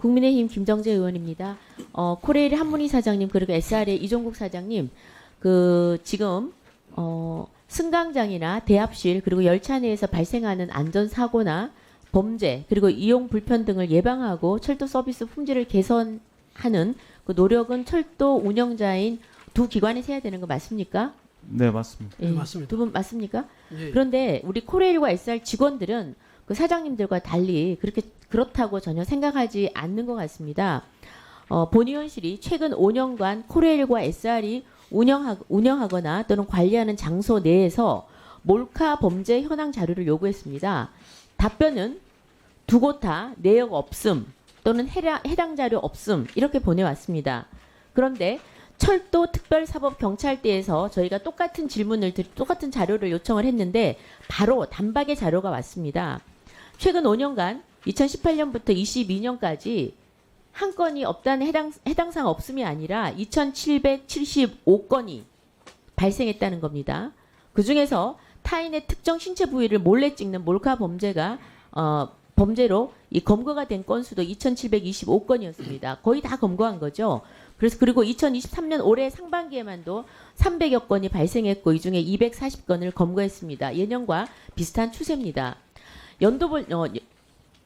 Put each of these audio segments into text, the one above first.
국민의힘 김정재 의원입니다. 코레일 한문희 사장님 그리고 SR의 이종국 사장님 지금 승강장이나 대합실 그리고 열차 내에서 발생하는 안전사고나 범죄 그리고 이용 불편 등을 예방하고 철도 서비스 품질을 개선하는 그 노력은 철도 운영자인 두 기관에서 해야 되는 거 맞습니까? 네, 맞습니다. 예, 네, 맞습니다. 두 분 맞습니까? 예. 그런데 우리 코레일과 SR 직원들은 그 사장님들과 달리 그렇다고 전혀 생각하지 않는 것 같습니다. 본의원실이 최근 5년간 코레일과 SR이 운영하거나 또는 관리하는 장소 내에서 몰카 범죄 현황 자료를 요구했습니다. 답변은 두 곳 다 내역 없음 또는 해당 자료 없음 이렇게 보내왔습니다. 그런데 철도 특별사법경찰대에서 저희가 똑같은 똑같은 자료를 요청을 했는데 바로 단박에 자료가 왔습니다. 최근 5년간 2018년부터 22년까지 한 건이 없다는 해당 사항 없음이 아니라 2,775건이 발생했다는 겁니다. 그 중에서 타인의 특정 신체 부위를 몰래 찍는 몰카 범죄로 이 검거가 된 건수도 2,725건이었습니다. 거의 다 검거한 거죠. 그리고 2023년 올해 상반기에만도 300여 건이 발생했고 이 중에 240건을 검거했습니다. 예년과 비슷한 추세입니다.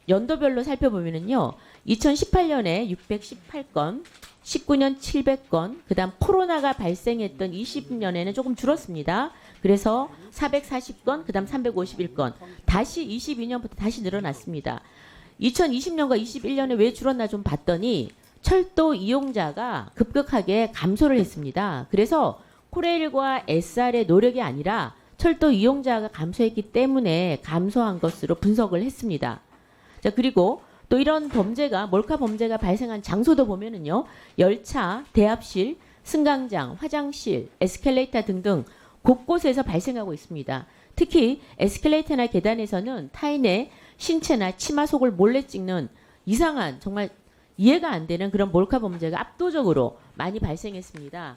연도별로 살펴보면은요. 2018년에 618건, 19년 700건, 그다음 코로나가 발생했던 20년에는 조금 줄었습니다. 그래서 440건, 그다음 351건. 다시 22년부터 다시 늘어났습니다. 2020년과 21년에 왜 줄었나 좀 봤더니 철도 이용자가 급격하게 감소를 했습니다. 그래서 코레일과 SR의 노력이 아니라 철도 이용자가 감소했기 때문에 감소한 것으로 분석을 했습니다. 자, 그리고 또 이런 몰카 범죄가 발생한 장소도 보면은요, 열차, 대합실, 승강장, 화장실, 에스컬레이터 등등 곳곳에서 발생하고 있습니다. 특히 에스컬레이터나 계단에서는 타인의 신체나 치마 속을 몰래 찍는 이상한 정말 이해가 안 되는 그런 몰카 범죄가 압도적으로 많이 발생했습니다.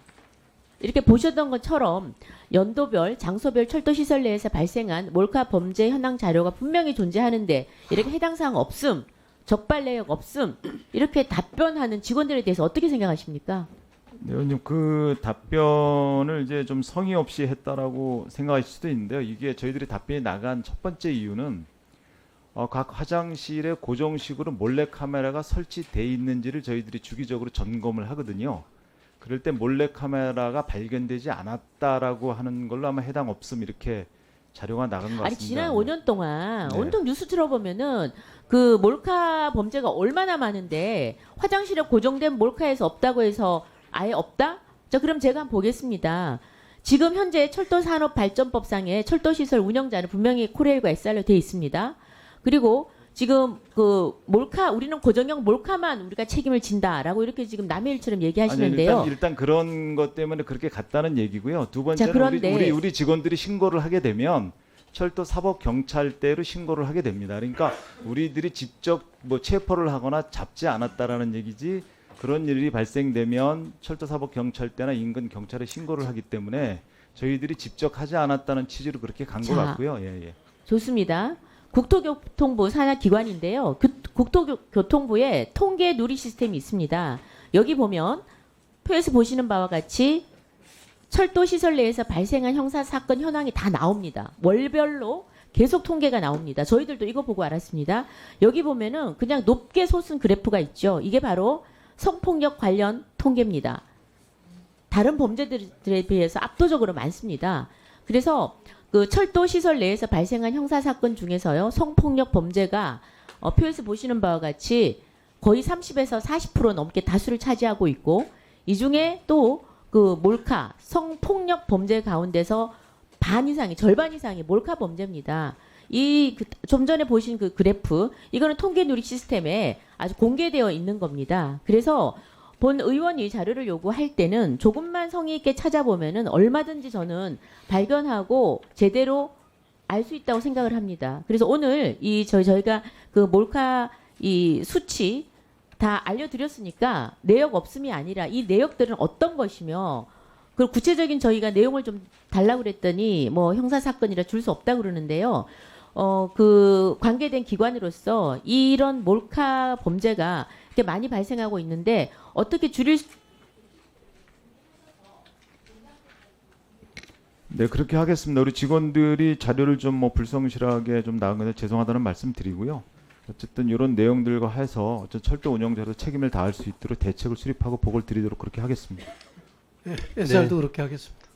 이렇게 보셨던 것처럼 연도별, 장소별 철도 시설 내에서 발생한 몰카 범죄 현황 자료가 분명히 존재하는데 이렇게 해당 사항 없음, 적발 내역 없음 이렇게 답변하는 직원들에 대해서 어떻게 생각하십니까? 네, 의원님 그 답변을 이제 좀 성의 없이 했다라고 생각하실 수도 있는데요. 이게 저희들이 답변이 나간 첫 번째 이유는 각 화장실에 고정식으로 몰래 카메라가 설치돼 있는지를 저희들이 주기적으로 점검을 하거든요. 그럴 때 몰래 카메라가 발견되지 않았다라고 하는 걸로 아마 해당 없음 이렇게 자료가 나간 것 같습니다. 아니 지난 5년 동안 네. 온통 뉴스 들어보면은 그 몰카 범죄가 얼마나 많은데 화장실에 고정된 몰카에서 없다고 해서 아예 없다? 자, 그럼 제가 한번 보겠습니다. 지금 현재 철도산업발전법상에 철도시설 운영자는 분명히 코레일과 SR로 되어 있습니다. 그리고 지금 우리는 고정형 몰카만 우리가 책임을 진다라고 이렇게 지금 남의 일처럼 얘기하시는데요. 아니, 일단 그런 것 때문에 그렇게 갔다는 얘기고요. 두 번째는 그런데 우리 직원들이 신고를 하게 되면 철도 사법경찰대로 신고를 하게 됩니다. 그러니까 우리들이 직접 뭐 체포를 하거나 잡지 않았다라는 얘기지 그런 일이 발생되면 철도 사법경찰대나 인근 경찰에 신고를 하기 때문에 저희들이 직접 하지 않았다는 취지로 그렇게 간 것 같고요. 예. 좋습니다. 국토교통부 산하 기관인데요. 국토교통부에 통계 누리 시스템이 있습니다. 여기 보면 표에서 보시는 바와 같이 철도 시설 내에서 발생한 형사 사건 현황이 다 나옵니다. 월별로 계속 통계가 나옵니다. 저희들도 이거 보고 알았습니다. 여기 보면은 그냥 높게 솟은 그래프가 있죠. 이게 바로 성폭력 관련 통계입니다. 다른 범죄들에 비해서 압도적으로 많습니다. 그래서 그 철도 시설 내에서 발생한 형사 사건 중에서요 성폭력 범죄가 표에서 보시는 바와 같이 거의 30에서 40% 넘게 다수를 차지하고 있고 이 중에 또 그 몰카 성폭력 범죄 가운데서 절반 이상이 몰카 범죄입니다. 좀 전에 보신 그 그래프 이거는 통계 누리 시스템에 아주 공개되어 있는 겁니다. 그래서 본 의원이 자료를 요구할 때는 조금만 성의 있게 찾아보면은 얼마든지 저는 발견하고 제대로 알 수 있다고 생각을 합니다. 그래서 오늘 저희가 그 몰카 이 수치 다 알려드렸으니까 내역 없음이 아니라 이 내역들은 어떤 것이며 그리고 구체적인 저희가 내용을 좀 달라고 그랬더니 뭐 형사 사건이라 줄 수 없다고 그러는데요. 그 관계된 기관으로서 이런 몰카 범죄가 이렇게 많이 발생하고 있는데 어떻게 줄일 네, 그렇게 하겠습니다. 우리 직원들이 자료를 좀 뭐 불성실하게 좀 나온 건데 죄송하다는 말씀 드리고요. 어쨌든 이런 내용들과 해서 어쨌든 철도 운영자로 책임을 다할 수 있도록 대책을 수립하고 보고를 드리도록 그렇게 하겠습니다. 예, SR도 그렇게 하겠습니다.